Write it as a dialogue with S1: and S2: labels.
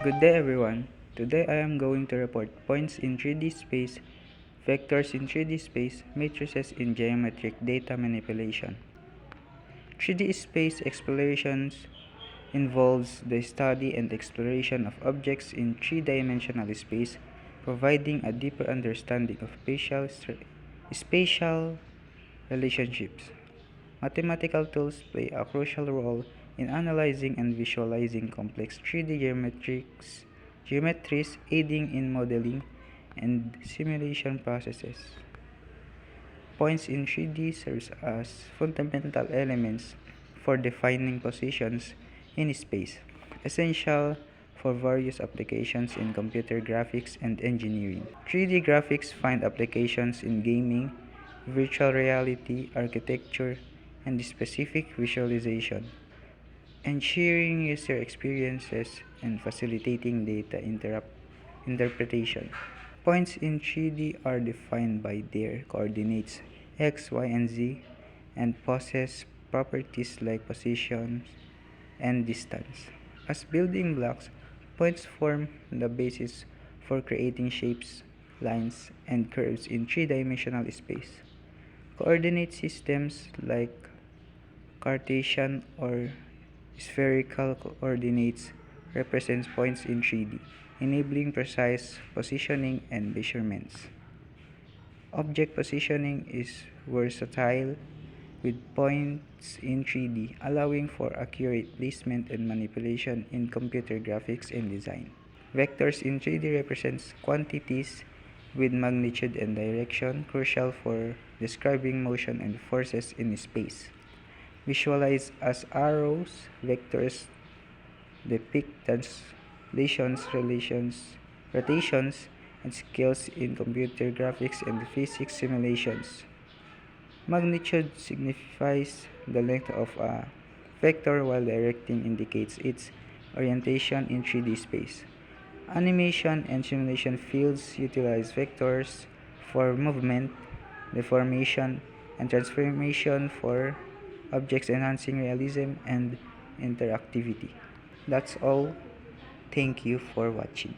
S1: Good day everyone. Today I am going to report points in 3D space, vectors in 3D space, matrices in geometric data manipulation. 3D space explorations involves the study and exploration of objects in three-dimensional space, providing a deeper understanding of spatial relationships. Mathematical tools play a crucial role in analyzing and visualizing complex 3D geometries, aiding in modeling and simulation processes. Points in 3D serve as fundamental elements for defining positions in space, essential for various applications in computer graphics and engineering. 3D graphics find applications in gaming, virtual reality, architecture, and specific visualization, ensuring user experiences and facilitating data interpretation. Points in 3D are defined by their coordinates x, y, and z and possess properties like position and distance. As building blocks, points form the basis for creating shapes, lines, and curves in three-dimensional space. Coordinate systems like Cartesian or spherical coordinates represent points in 3D, enabling precise positioning and measurements. Object positioning is versatile, with points in 3D allowing for accurate placement and manipulation in computer graphics and design. Vectors in 3D represents quantities with magnitude and direction, crucial for describing motion and forces in space. Visualized as arrows, vectors depict translations, relations, rotations, and scales in computer graphics and physics simulations. Magnitude signifies the length of a vector, while directing indicates its orientation in 3D space. Animation and simulation fields utilize vectors for movement, deformation, and transformation for objects, enhancing realism and interactivity. That's all. Thank you for watching.